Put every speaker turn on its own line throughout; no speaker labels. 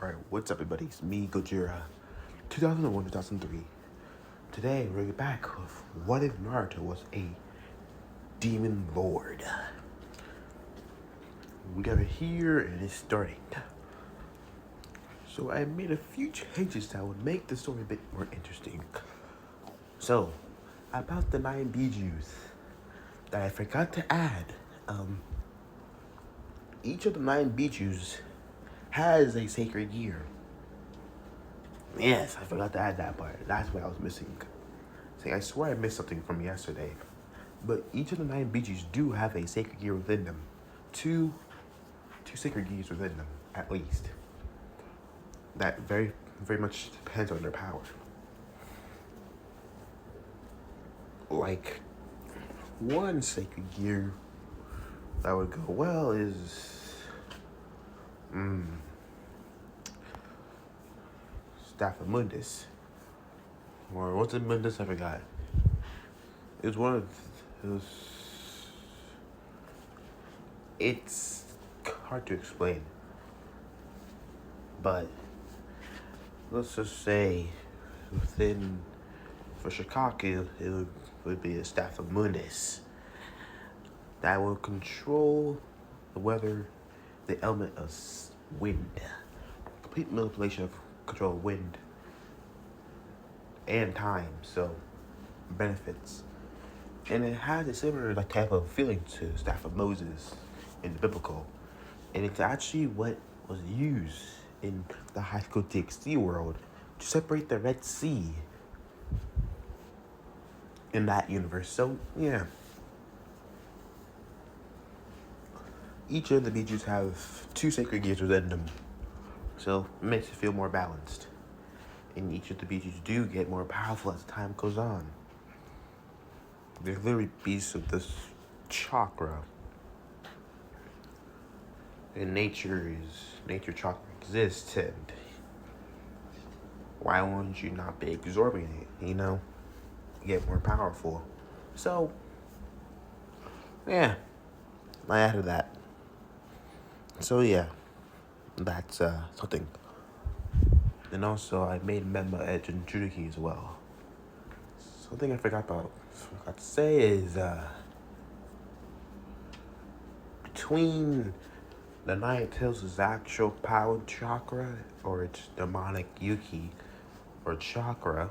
Alright, what's up everybody? It's me, Gojira. 2001, 2003. Today, we're back with what if Naruto was a demon lord? We got it here and it's starting. So I made a few changes that would make the story a bit more interesting. So, about the 9 Bijus that I forgot to add. Each of the 9 Bijus has a sacred gear. Yes, I forgot to add that part. That's what I was missing. See, I swear I missed something from yesterday. But each of the 9 Bijus do have a sacred gear within them. Two sacred gears within them, at least. That very much depends on their power. Like, one sacred gear that would go well is... Staff of Mundus. Or what's it Mundus? I forgot. It was one of... It's hard to explain. But let's just say for Shikaku, it would be a Staff of Mundus that will control the weather, the element of wind. Complete manipulation of control of wind and time, so benefits. And it has a similar type of feeling to Staff of Moses in the biblical. And it's actually what was used in the High School DxD world to separate the Red Sea in that universe. So, yeah. Each of the Bijus have 2 sacred gears within them. So, it makes it feel more balanced. And each of the Bijus do get more powerful as time goes on. They're literally beasts of this chakra. And nature chakra exists, and why wouldn't you not be absorbing it, Get more powerful. So, yeah, I added that. So, yeah, that's something. And also, I made Memba Edge and Judoki as well. Something I forgot to say is, between the Nine Tails' actual power chakra, or its demonic Yuki, or chakra,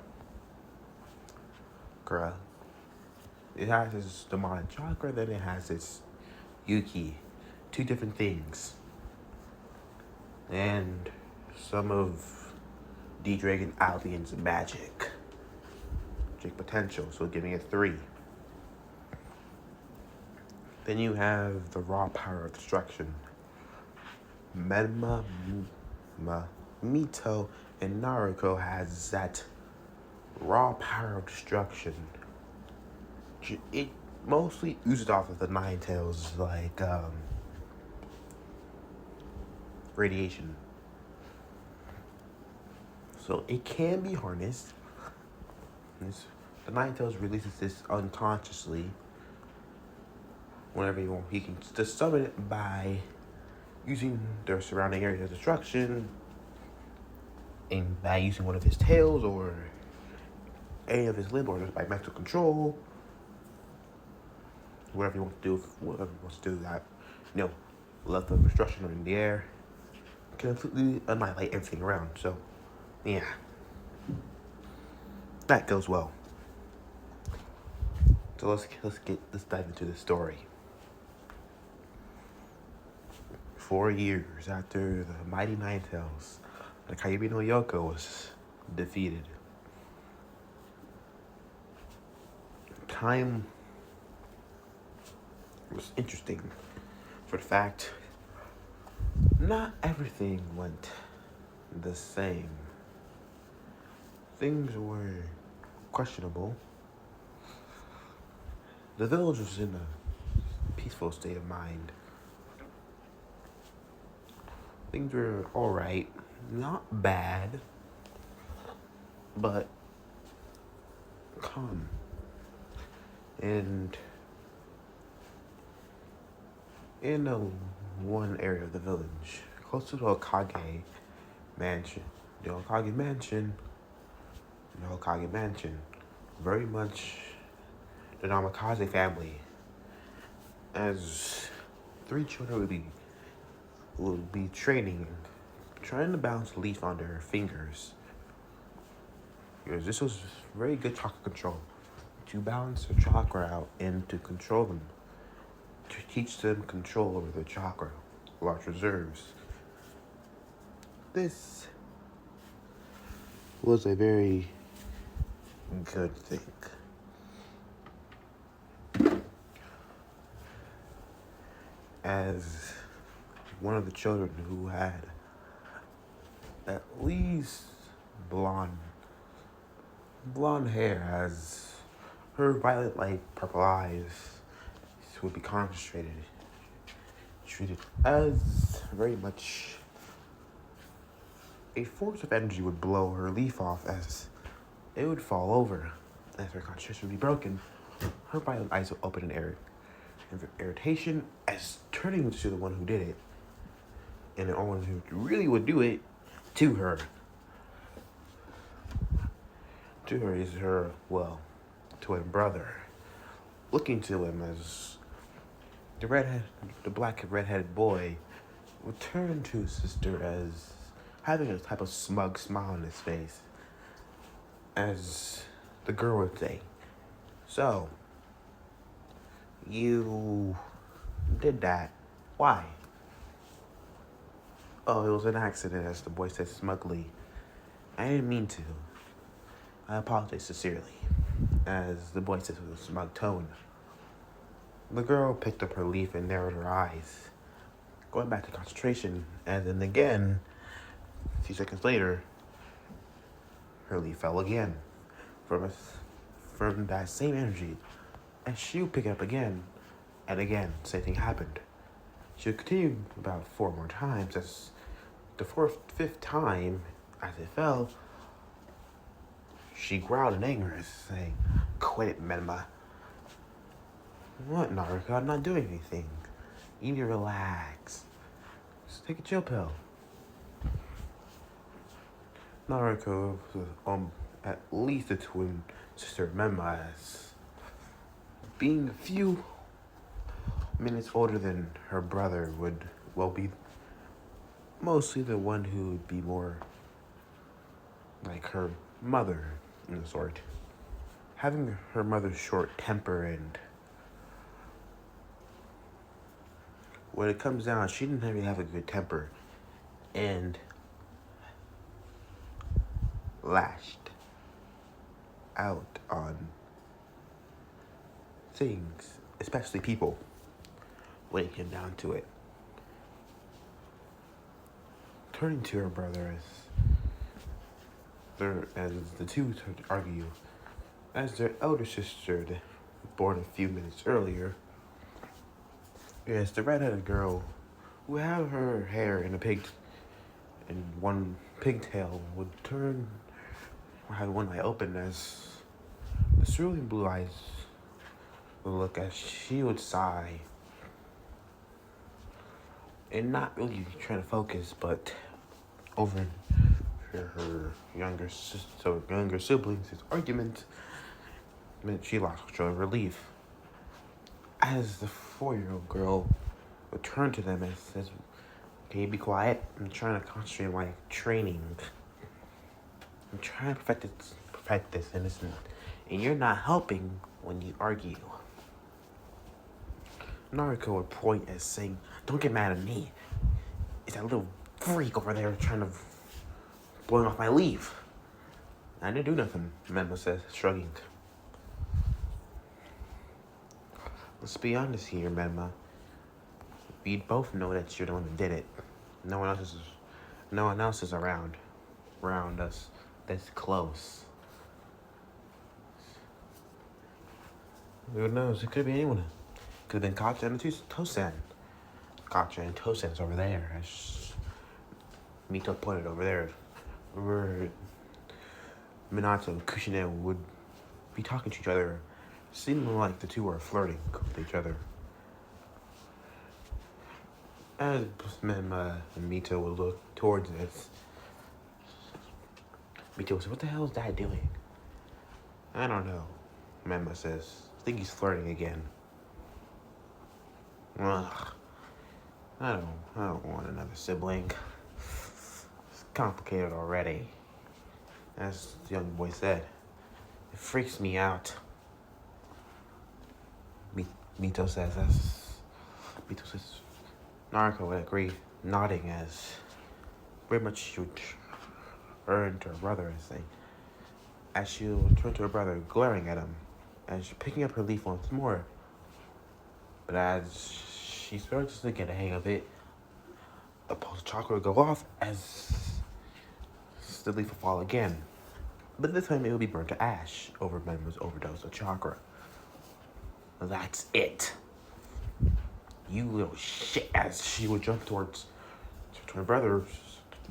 it has its demonic chakra, then it has its Yuki. 2 different things. And some of D-Dragon Alien's magic potential, so giving it 3. Then you have the raw power of destruction. Menma, Mito, and Naruto has that raw power of destruction. It mostly oozes off of the Nine Tails, like, radiation. So it can be harnessed. The Nine Tails releases this unconsciously. Whenever you want, he can just summon it by using their surrounding area of destruction, and by using one of his tails or any of his limbs, or just by mental control. Whatever he wants to do, that, left of destruction or in the air, can completely annihilate everything around. So, yeah, that goes well. So let's dive into the story. 4 years after the mighty Nine Tails, the Kyuubi no Yoko was defeated. Time was interesting for the fact not everything went the same. Things were questionable. The village was in a peaceful state of mind. Things were alright, not bad, but calm. And in one area of the village, close to the Okage, mansion. The Hokage mansion. The Hokage mansion. Very much the Namikaze family. As three children would be training, trying to balance a leaf on their fingers. Because this was very good chakra control. To balance their chakra out and to control them. To teach them control over their chakra, large reserves. This was a very good thing. As one of the children who had at least blonde hair, as her violet light purple eyes would be treated as very much a force of energy would blow her leaf off as it would fall over. As her concentration would be broken, her violet eyes would open in irritation as turning to the one who did it. And the one who really would do it to her. To her is her twin brother. Looking to him as the black redheaded boy would turn to his sister as having a type of smug smile on his face. As the girl would say, "So, you did that. Why?" "Oh, it was an accident," as the boy said smugly. "I didn't mean to. I apologize sincerely," as the boy says with a smug tone. The girl picked up her leaf and narrowed her eyes, going back to concentration, and then again, a few seconds later, her leaf fell again from that same energy, and she would pick it up again, and again, same thing happened. She would continue about 4 more times, as the fifth time, as it fell, she growled in anger, saying, "Quit it, Menma." "What, Naruto? I'm not doing anything. You need to relax. Just take a chill pill." Naruto was at least a twin sister of Menma, as being a few minutes older than her brother would be mostly the one who would be more like her mother in a sort. Having her mother's short temper, and when it comes down, she didn't really have a good temper and lashed out on things, especially people, when it came down to it. Turning to her brother as the two argue, as their elder sister, born a few minutes earlier, is the redheaded girl who had her hair in one pigtail would turn or have one eye open, as the cerulean blue eyes would look as she would sigh and not really trying to focus, but over her younger siblings' argument meant she lost control of her leaf. As the 4-year-old girl would turn to them and says, "Can you be quiet? I'm trying to concentrate on my training. I'm trying to perfect this innocent, and you're not helping when you argue." Naruto would point as saying, "Don't get mad at me. It's that little freak over there trying to blowing off my leaf." "I didn't do nothing," Menma says, shrugging. "Let's be honest here, Menma. We both know that you're the one that did it. No one else is around us that's close. Who knows? It could be anyone. Could have been Katsu and Tosen. Katsu and Tosen's over there." Mito pointed over there, where Minato and Kushina would be talking to each other, seeming like the two are flirting with each other. As Menma and Mito would look towards this, Mito says, what the hell is Dad doing? I don't know, Menma says. I think he's flirting again. Ugh. I don't want another sibling. It's complicated already. As the young boy said, it freaks me out. Mito says, Naruto would agree, nodding as very much she would turn to her brother and say, as she would turn to her brother, glaring at him, and she picking up her leaf once more. But as she starts to get a hang of it, a pulse of chakra would go off as the leaf will fall again. But this time it will be burned to ash over Menma's overdose of chakra. That's it. You little shit, as she would jump towards her brother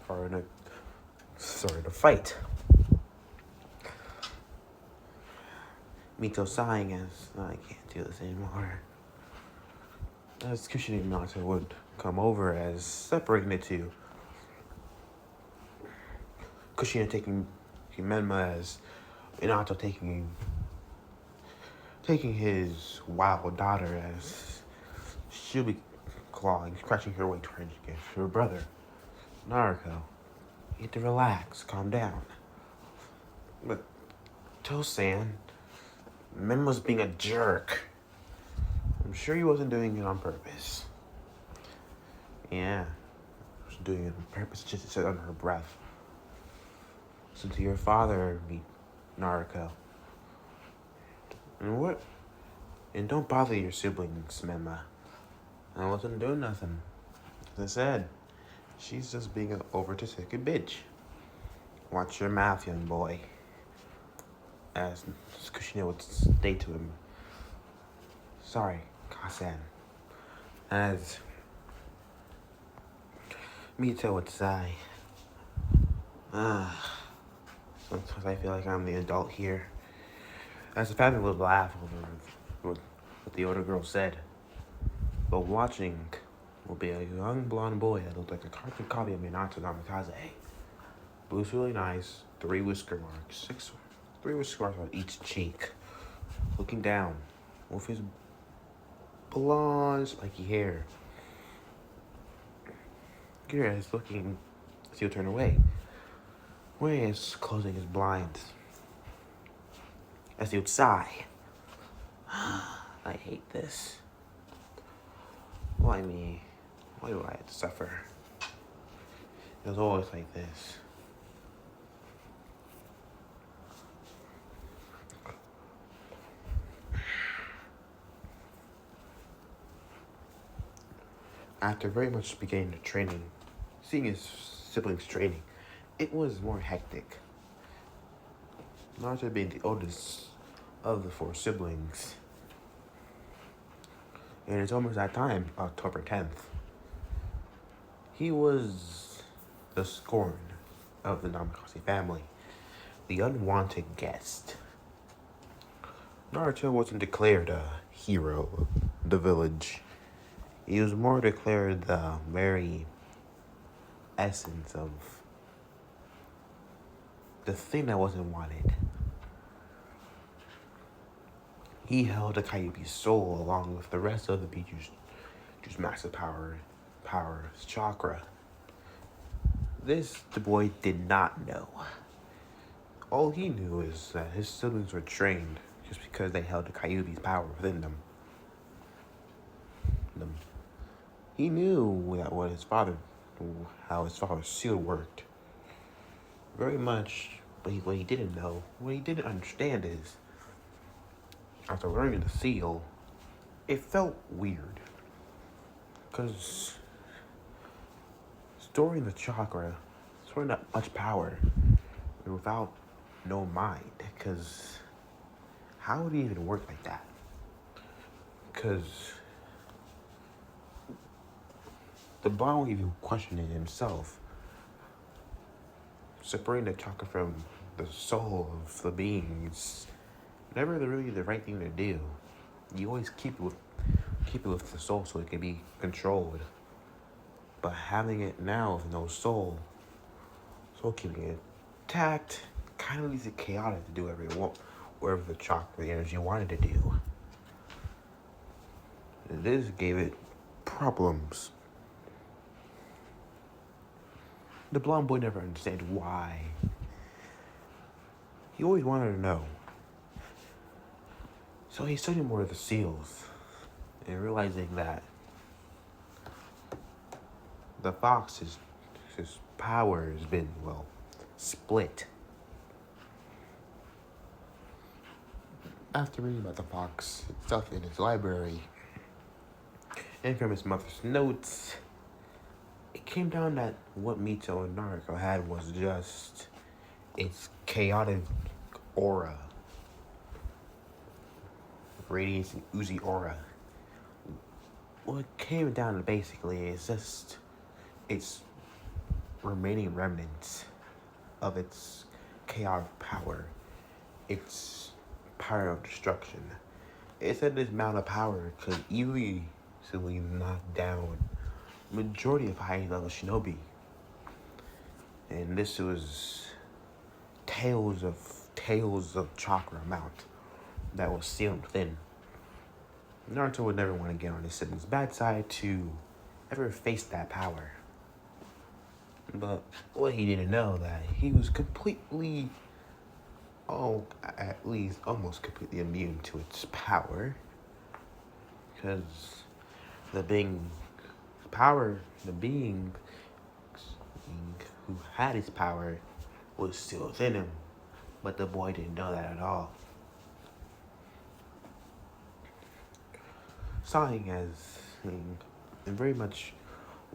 for to fight. Mito sighing as, I can't do this anymore. As Kushina and Minato would come over as separating the two. Kushina taking Menma as Minato taking his wild daughter as she'll be clawing, scratching her way trying to get her brother. Naruto, you need to relax, calm down. But Tosan, Menma's being a jerk. I'm sure he wasn't doing it on purpose. Yeah, he was doing it on purpose just to sit under her breath. Listen to your father, Naruto. And what? And don't bother your siblings, Menma. I wasn't doing nothing. As I said, she's just being an overtaken bitch. Watch your mouth, young boy. As Kushina would say to him, sorry, Kasen. As Mito would sigh, sometimes I feel like I'm the adult here. As the family would laugh over what the older girl said. But watching will be a young blonde boy that looked like a cartoon copy of Minato Namikaze. Blue's really nice, 3 whisker marks, 3 whisker marks on each cheek. Looking down with his blonde, spiky hair. Kira is looking as he'll turn away. Wei is closing his blinds. As he would sigh. I hate this. Why me? Why do I have to suffer? It was always like this. After very much beginning the training, seeing his siblings training, it was more hectic. Naruto being the oldest of the 4 siblings. And it's almost that time, October 10th. He was the scorn of the Namikaze family, the unwanted guest. Naruto wasn't declared a hero of the village. He was more declared the very essence of the thing that wasn't wanted. He held the Kyuubi's soul along with the rest of the Bijuu's massive power, chakra. This the boy did not know. All he knew is that his siblings were trained just because they held the Kyuubi's power within them. He knew that how his father's seal worked. Very much, but what he didn't know, what he didn't understand is, after learning the seal, it felt weird. Because storing the chakra, storing that much power, without no mind, because how would it even work like that? Because the Bible even questioned it himself. Separating the chakra from the soul of the being is never really the right thing to do. You always keep it with the soul so it can be controlled. But having it now with no soul keeping it intact, kind of leaves it chaotic to do whatever the energy wanted to do. And this gave it problems. The blonde boy never understood why. He always wanted to know. So he studied more of the seals, and realizing that the fox's his power has been, split. After reading about the fox stuff in his library, and from his mother's notes, it came down that what Mito and Naruto had was just its chaotic aura. Radiating oozy aura. What it came down to basically is just its remaining remnants of its chaotic power, its power of destruction. It said this amount of power could easily knock down majority of high level shinobi. And this was tales of chakra amount that was sealed within. Naruto would never want to get on his bad side to ever face that power. But what he didn't know that he was completely, at least almost completely immune to its power. Because the being who had his power was still within him. But the boy didn't know that at all. Sighing as and very much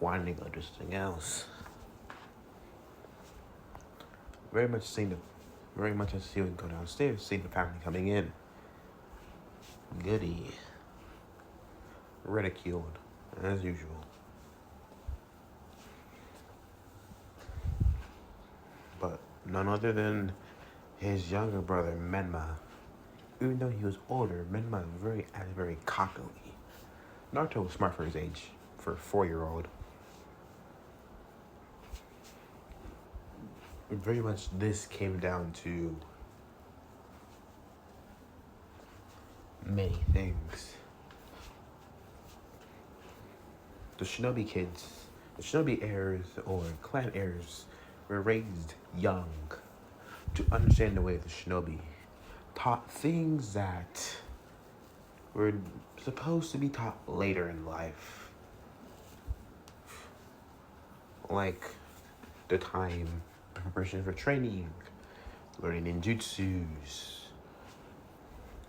wanting to do something else. Very much as he would go downstairs, seeing the family coming in. Goody. Ridiculed, as usual. But none other than his younger brother, Menma. Even though he was older, Menma was very cockily. Naruto was smart for his age, for a 4-year-old. Very much this came down to many things. The shinobi heirs or clan heirs were raised young to understand the way of the shinobi. Taught things that were supposed to be taught later in life. Like the time preparation for training, learning ninjutsus,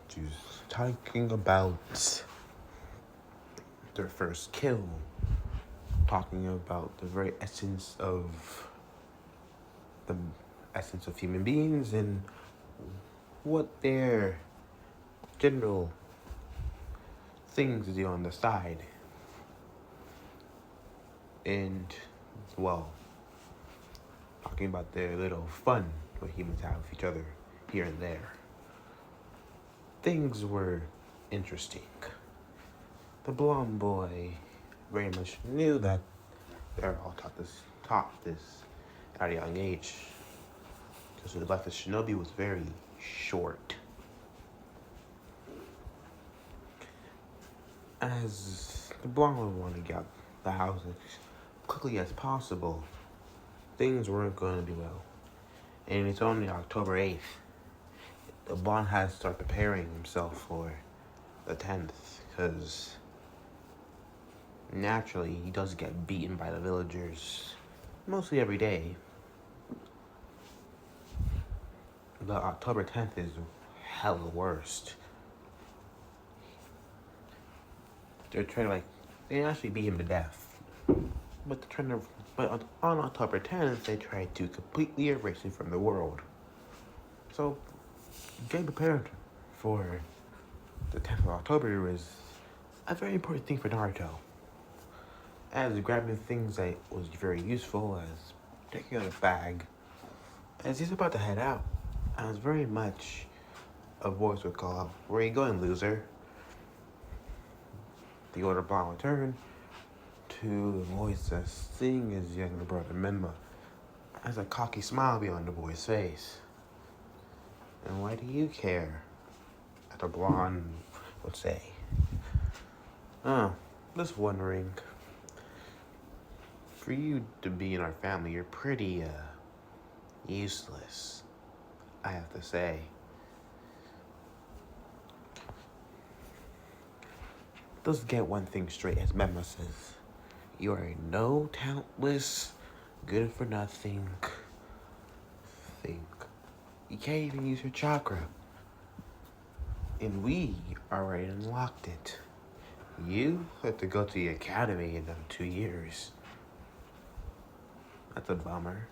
just talking about their first kill, talking about the very essence of human beings and what their general things do on the side. And, talking about their little fun what humans have with each other here and there. Things were interesting. The blonde boy very much knew that they're all taught this at a young age. Because the life of shinobi was very short. As the blonde boy wanted to get out the house as quickly as possible, things weren't going to be well. And it's only October 8th. The blonde has to start preparing himself for the 10th, because naturally he does get beaten by the villagers mostly every day. The October 10th is hella worst. They're trying to they actually beat him to death. But on October 10th, they tried to completely erase him from the world. So, getting prepared for the 10th of October was a very important thing for Naruto. As grabbing things that was very useful, as taking out a bag, as he's about to head out, as very much a voice would call out, "Where are you going, loser?" The older blonde would turn to the voice that's seeing his younger brother Menma, as a cocky smile beyond the boy's face. And why do you care? The blonde would say. Oh, just wondering. For you to be in our family, you're pretty, useless, I have to say. Let's get one thing straight, as Mema says. You are no talentless, good for nothing thing. You can't even use your chakra. And we already unlocked it. You have to go to the academy in 2 years. That's a bummer.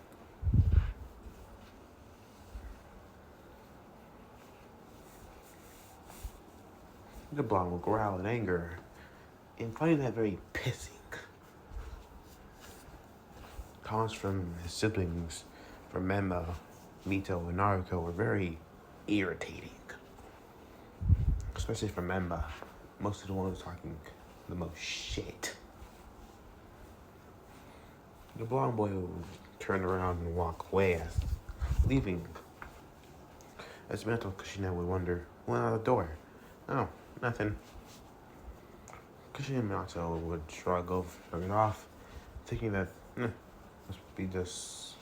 The blonde will growl in anger and finding that very pissing. Comments from his siblings, from Mema, Mito, and Naruto were very irritating. Especially from Mema. Most of the ones talking the most shit. The blonde boy will turn around and walk away as leaving. As Mito Kushina would wonder, went out the door. Oh, nothing. Kushina and Minato would shrug it off, thinking that must be just,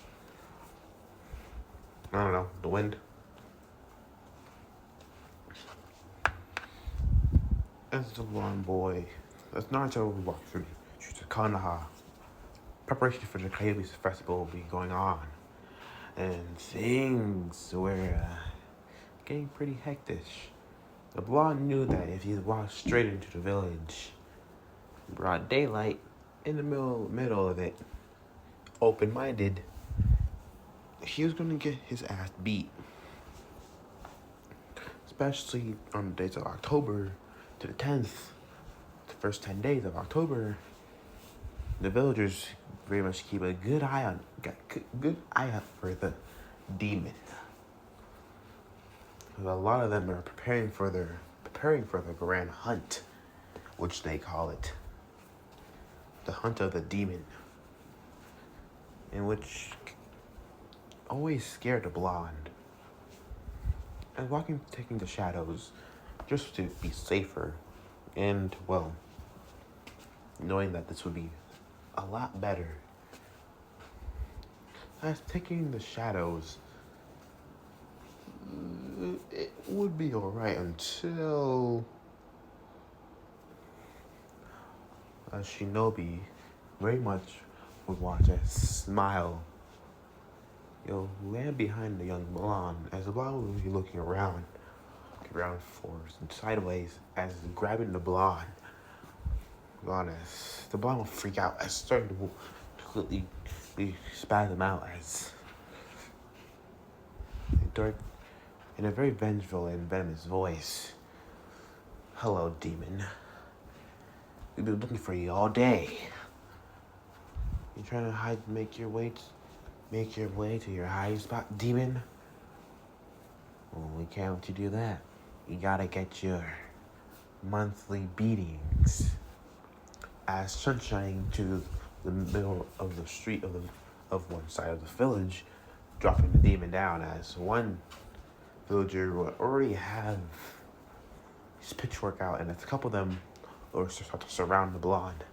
I don't know, the wind. As the blonde boy, as Naruto would walk through Konoha, preparation for the Kyuubi's festival will be going on, and things were getting pretty hectic. The blonde knew that if he walked straight into the village, broad daylight, in the middle of it, open-minded, he was going to get his ass beat. Especially on the days of October to the 10th, the first 10 days of October, the villagers very much keep a good eye out for the demon. A lot of them are preparing for the grand hunt, which they call it, the hunt of the demon, in which always scared the blonde. And taking the shadows, just to be safer, and well, knowing that this would be a lot better. As taking the shadows, it would be alright until a shinobi very much would watch and smile. You'll land behind the young blonde as the blonde would be looking around for some sideways as grabbing the blonde. The blonde will freak out as starting to completely spasm out as in a very vengeful and venomous voice. Hello, demon. We've been looking for you all day. You trying to make your way to your hiding spot, demon? Well, we can't let you do that. You gotta get your monthly beatings. As sunshine to the middle of the street of one side of the village, dropping the demon down as one villager will already have his pitchfork out, and a couple of them will start to surround the blonde.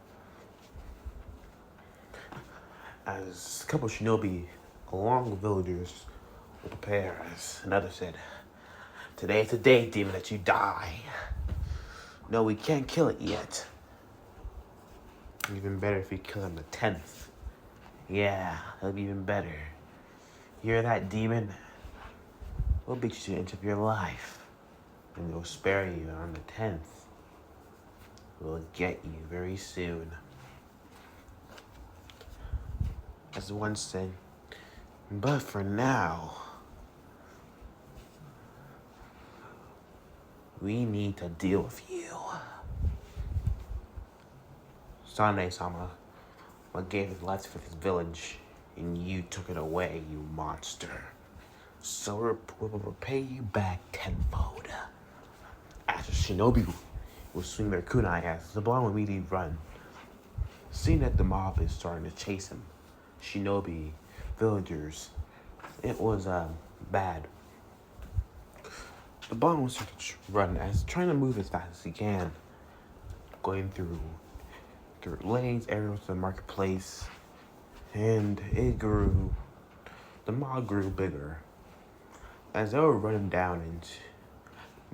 As a couple of shinobi along with villagers will prepare, as another said, "Today's the day, demon, that you die. No, we can't kill it yet. Even better if we kill him the 10th. Yeah, that'll be even better. You hear that, demon? We'll beat you to the end of your life, and we'll spare you on the 10th. We'll get you very soon." As one said, "But for now, we need to deal with you. Sane-sama gave his life for this village, and you took it away, you monster. So we'll repay you back tenfold." As the shinobi will swing their kunai as the blonde will immediately run. Seeing that the mob is starting to chase him, shinobi, villagers, it was bad. The blonde was started to run as trying to move as fast as he can, going through lanes, areas of the marketplace, and it grew. The mob grew bigger as they were running down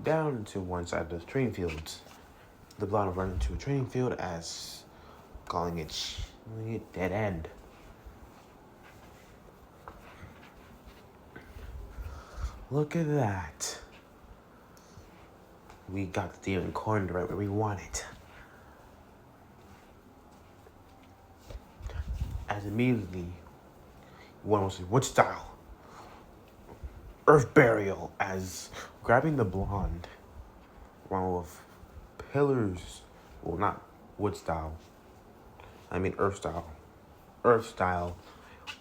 into one side of the training fields. The blonde ran into a training field as calling it dead end. Look at that. We got the demon cornered right where we want it. As immediately, one was wood style. Earth burial as grabbing the blonde. One with pillars, well, not wood style. I mean earth style. Earth style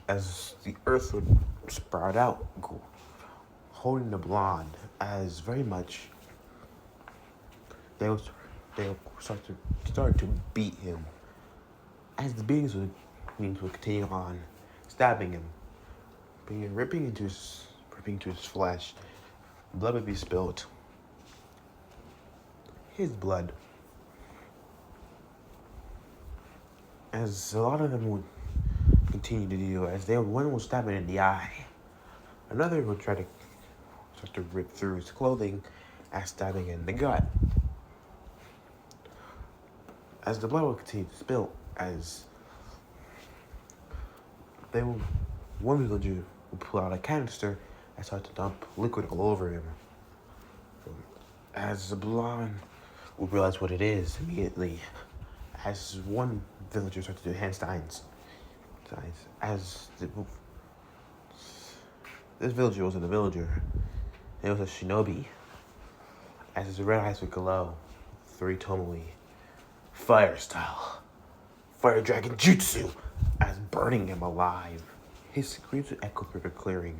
as the earth would sprout out, holding the blonde as very much they would start to beat him. As the beatings would continue on, stabbing him, ripping into his flesh. Blood would be spilled. His blood. As a lot of them would continue to do, as one would stab him in the eye, another would try to start to rip through his clothing, as stabbing in the gut. As the blood would continue to spill, as one villager would pull out a canister and start to dump liquid all over him. As the blonde would realize what it is immediately, as one villager started to do handstands. As this villager wasn't a villager, it was a shinobi. As his red eyes would glow, 3 Tomoe, fire style, fire dragon jutsu, as burning him alive. His screams would echo through the clearing,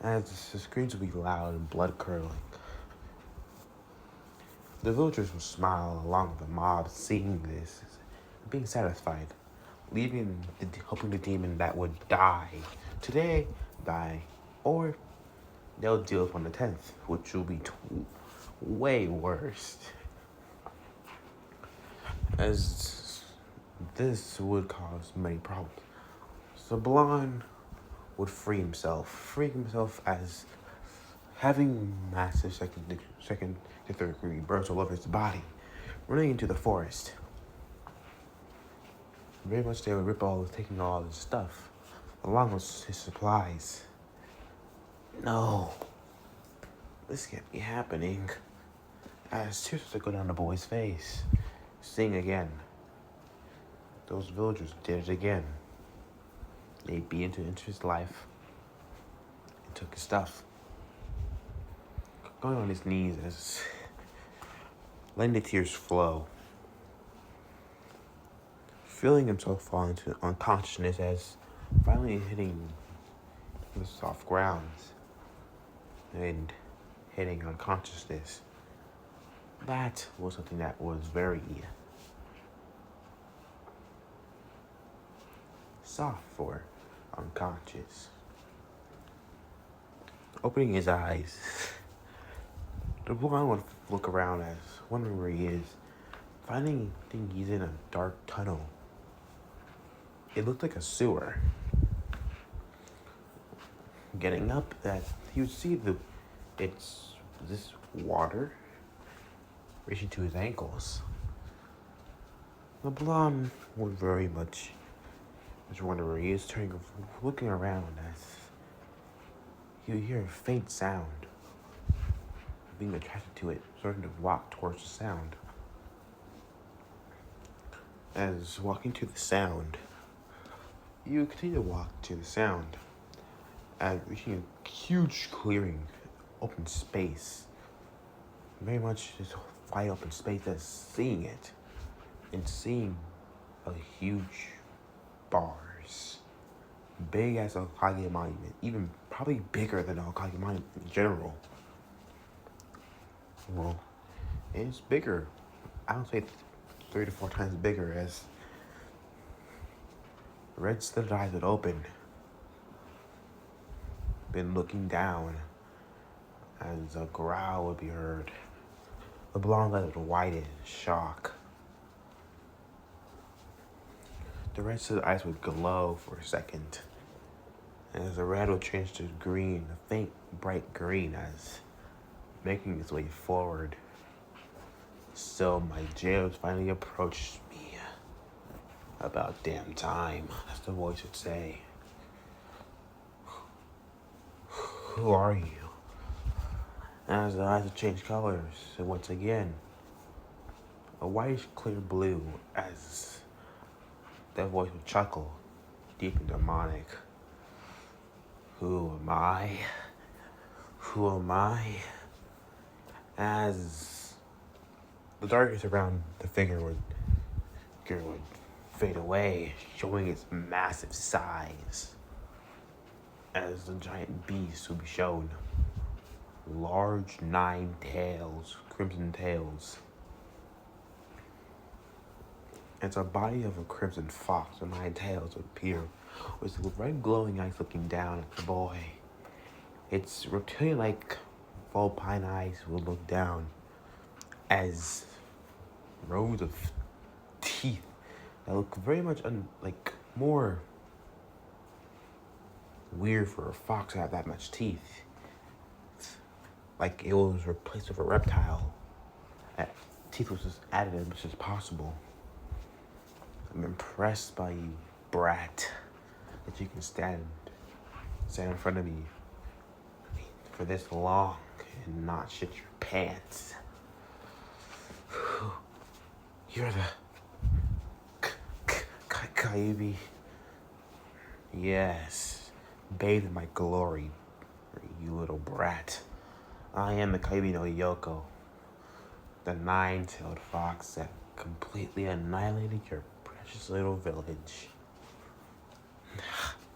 as his screams would be loud and blood curdling. The villagers would smile along with the mob, seeing this, being satisfied, hoping the demon that would die today, or they'll deal with on the 10th, which will be way worse. As this would cause many problems. So Blonde would free himself as having massive second to third degree burns all over his body, running into the forest. Very much they would taking all his stuff, along with his supplies. No, this can't be happening. As tears would go down the boy's face, seeing again. Those villagers did it again. They beat into his life and took his stuff. Going on his knees as letting the tears flow. Feeling himself fall into unconsciousness as finally hitting the soft grounds and hitting unconsciousness. That was something that was very soft for unconscious. Opening his eyes, the blonde would look around as wondering where he is, finding he's in a dark tunnel. It looked like a sewer. Getting up, that he would see this water reaching to his ankles. The blonde would very much just wonder where he is, looking around as he would hear a faint sound. Being attracted to it, starting to walk towards the sound. As walking to the sound, you continue to walk to the sound, and reaching a huge clearing, open space. Very much this wide open space as seeing it, and seeing a huge bars, big as a Hokage monument, even probably bigger than a Hokage monument in general. Well, it's bigger. I would say 3 to 4 times bigger, as red slitted eyes would open, been looking down as a growl would be heard. The blonde light would whiten in shock. The rest of the eyes would glow for a second, as the red would change to green, a faint, bright green, as making its way forward. So my jails finally approached me. About damn time, as the voice would say. Who are you? As the eyes would change colors, and once again, a whitish clear blue, as that voice would chuckle, deep and demonic. Who am I? Who am I? As the darkness around the figure would fade away, showing its massive size. As the giant beast would be shown. Large 9 tails, crimson tails. As a body of a crimson fox with 9 tails would appear, with red glowing eyes looking down at the boy. Its reptilian-like vulpine eyes would look down as rows of teeth that look very much more weird for a fox to have that much teeth. Like it was replaced with a reptile. Teeth was just added as much as possible. I'm impressed by you, brat, that you can stand in front of me for this long and not shit your pants. You're the Kyubi. Yes, bathe in my glory, you little brat. I am the Kyubi no Yoko, the 9-tailed fox that completely annihilated your precious little village.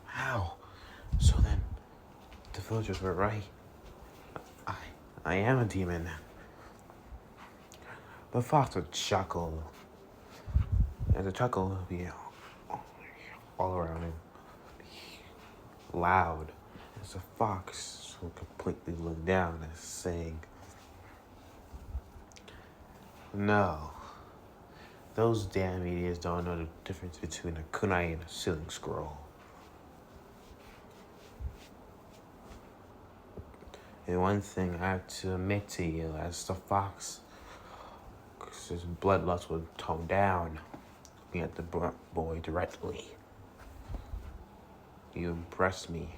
How? So then, the villagers were right. I am a demon. The fox would chuckle, and the chuckle would be all around him, loud, as the fox would completely look down as saying, no, those damn idiots don't know the difference between a kunai and a sealing scroll. And one thing I have to admit to you, as the fox, his bloodlust would tone down, looking at the boy directly. You impressed me.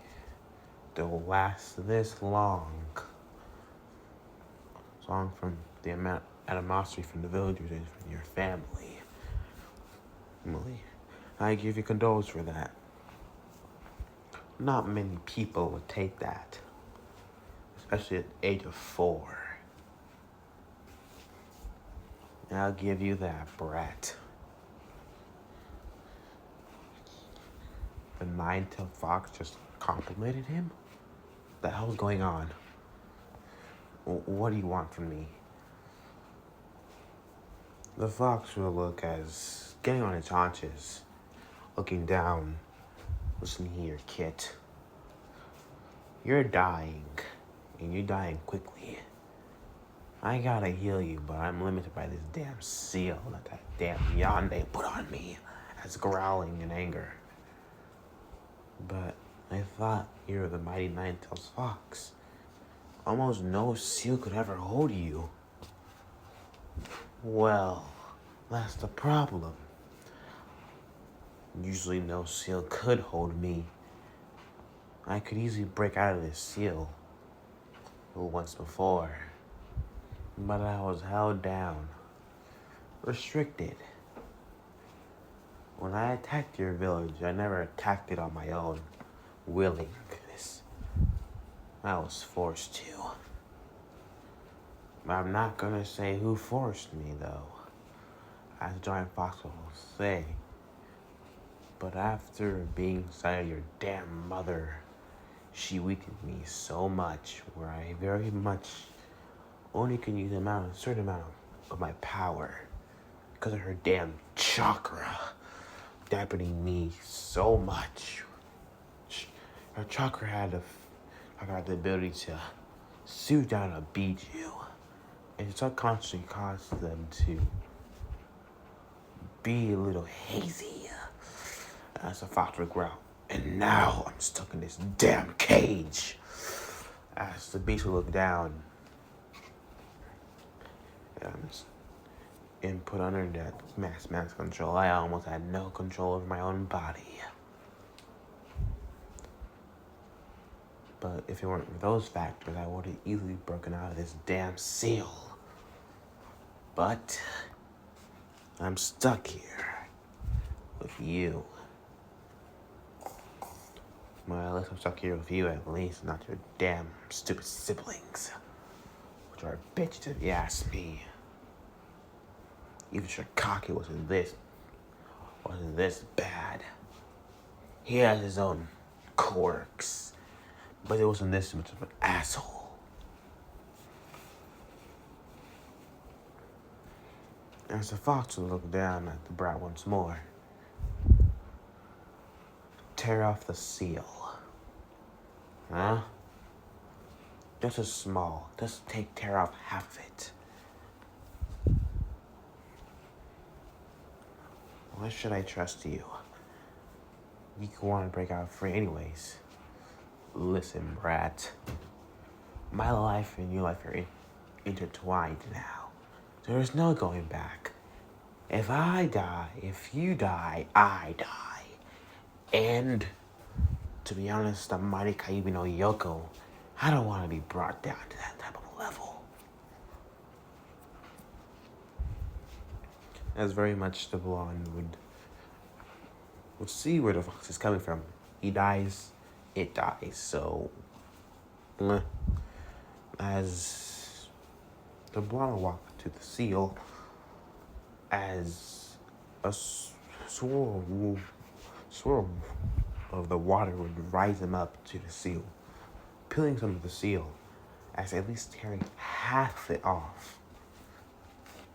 They'll last this long. Long from the amount animosity from the villagers and from your family. Emily, I give you condolence for that. Not many people would take that, especially at the age of 4. I'll give you that, brat. The 9-tailed fox just complimented him? What the hell's going on? What do you want from me? The fox will look as getting on its haunches, looking down, listening here, kid. You're dying, and you're dying quickly. I gotta heal you, but I'm limited by this damn seal that damn Yonde put on me, as growling in anger. But I thought you were the mighty 9-tailed fox. Almost no seal could ever hold you. Well, that's the problem. Usually no seal could hold me. I could easily break out of this seal once before. But I was held down, restricted. When I attacked your village, I never attacked it on my own willingness. I was forced to. I'm not gonna say who forced me, though, as Giant Fox will say. But after being inside of your damn mother, she weakened me so much where I very much only can use a certain amount of my power because of her damn chakra dampening me so much. Her chakra had the ability to swoop down and beat you. And subconsciously cause them to be a little hazy as the fox would growl. And now I'm stuck in this damn cage. As the beast would look down and put under that mass control, I almost had no control over my own body. But if it weren't for those factors, I would have easily broken out of this damn seal. But I'm stuck here with you. Well, at least I'm stuck here with you at least, not your damn stupid siblings. Which are a bitch if you ask me. Even Shikaki wasn't this bad. He has his own quirks, but it wasn't this much of an asshole. As the fox would look down at the brat once more, tear off the seal. Huh? Just tear off half of it. Why should I trust you? You want to break out free anyways. Listen, brat. My life and your life are intertwined now. There's no going back. If you die, I die. And, to be honest, the mighty Kaibi no Yoko, I don't want to be brought down to that type of level. As very much the blonde would see where the fox is coming from. He dies, it dies. So, as the blonde walked to the seal, as a swirl of the water would rise him up to the seal, peeling some of the seal, as at least tearing half it off.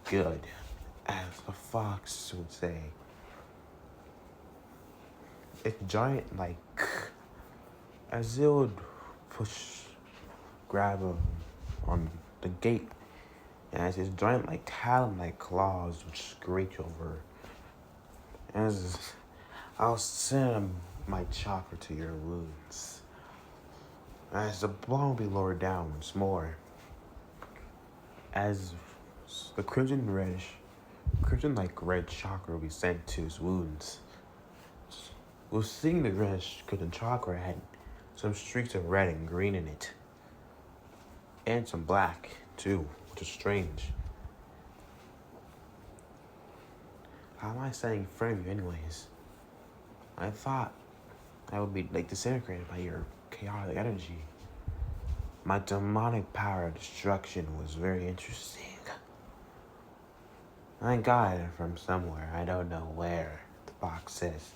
Good, as the fox would say. It's giant, as it would grab him on the gate, and as his giant, talon-like claws would screech over. As I'll send my chakra to your wounds. As the blow will be lowered down once more. As the crimson-like red chakra will be sent to his wounds. We'll see the crimson chakra had some streaks of red and green in it. And some black, too, which is strange. How am I standing in front of you anyways? I thought I would be disintegrated by your chaotic energy. My demonic power of destruction was very interesting. I got it from somewhere. I don't know where the box is.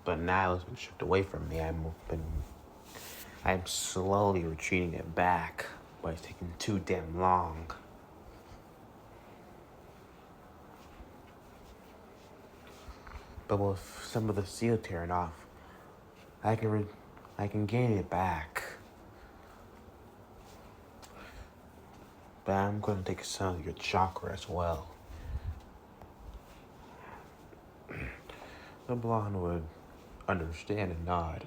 But now it's been stripped away from me. I'm slowly retreating it back, but it's taking too damn long. But with some of the seal tearing off, I can gain it back. But I'm going to take some of your chakra as well. The blonde would understand and nod.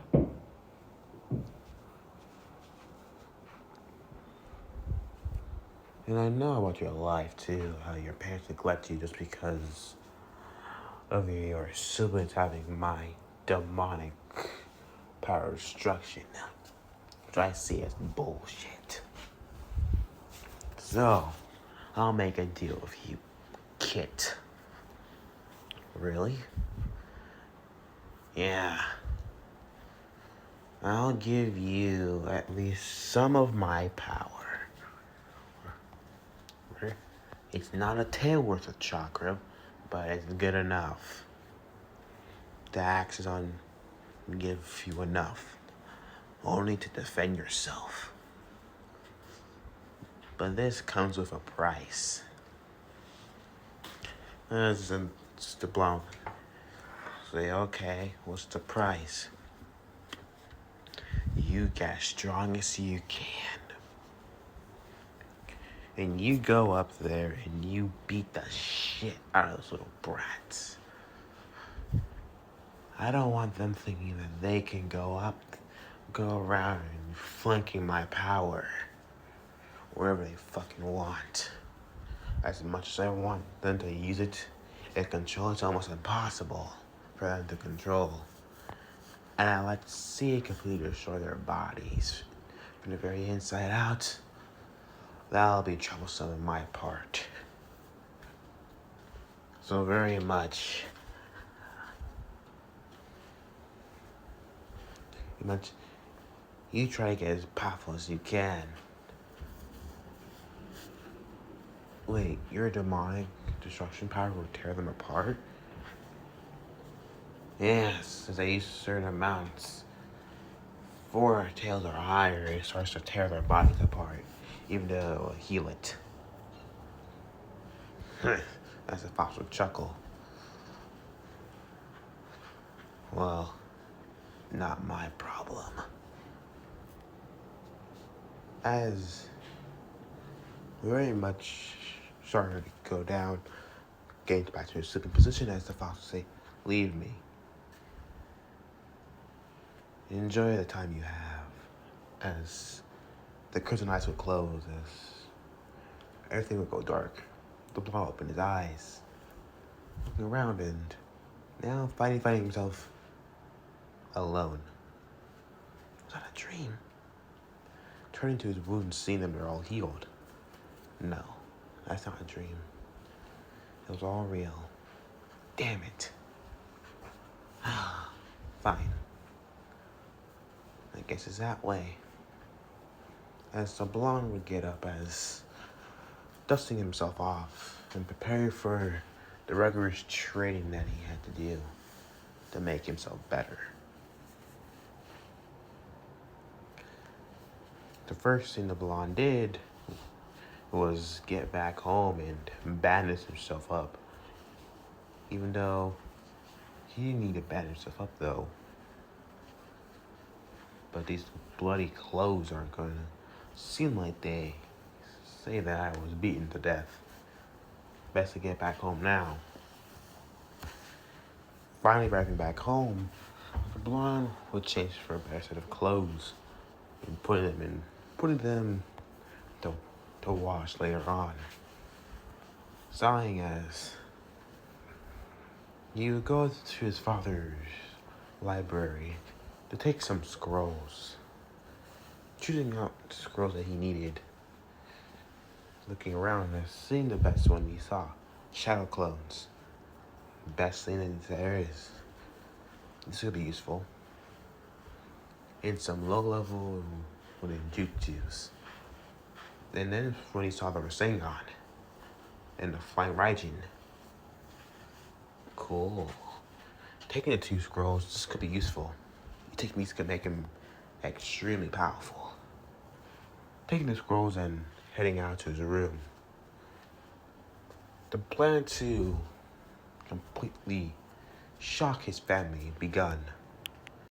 And I know about your life too, how your parents neglect you just because of your siblings having my demonic power of destruction, which I see as bullshit. So, I'll make a deal with you, Kit. Really? Yeah. I'll give you at least some of my power. It's not a tail worth of chakra, but it's good enough. The axe is on give you enough, only to defend yourself. But this comes with a price. As the blonde say, okay, what's the price? You get as strong as you can. And you go up there and you beat the shit out of those little brats. I don't want them thinking that they can go around and flanking my power wherever they fucking want. As much as I want them to use it and control, it's almost impossible for them to control. And I like to see it completely destroy their bodies from the very inside out. That'll be troublesome on my part. So very much. You try to get as powerful as you can. Wait, your demonic destruction power will tear them apart? Yes, since they use certain amounts. 4 tails or higher, it starts to tear their bodies apart, even though it will heal it. That's a fox with chuckle. Well, not my problem. As very much starting to go down, getting back to a sleeping position, as the fox will say, leave me. Enjoy the time you have. As the curtain eyes would close, as everything would go dark. The blonde opened his eyes, looking around and now finding himself alone. Was that a dream? Turning to his wounds, seeing them, they're all healed. No, that's not a dream. It was all real. Damn it. Fine. I guess it's that way. As the blonde would get up, as dusting himself off and preparing for the rigorous training that he had to do to make himself better. The first thing the blonde did was get back home and bandage himself up. Even though he didn't need to bandage himself up though. But these bloody clothes aren't gonna seem like they say that I was beaten to death. Best to get back home now. Finally arriving back home, the blonde would change for a better set of clothes and putting them to wash later on. Sighing as he would go to his father's library to take some scrolls, choosing out the scrolls that he needed. Looking around and seeing the best one he saw, shadow clones. Best thing that there is. This could be useful. In some low level wooden jutsus. And then when he saw the Rasengan and the Flying Raijin. Cool. Taking the 2 scrolls, this could be useful. Techniques could make him extremely powerful. Taking the scrolls and heading out to his room. The plan to completely shock his family begun.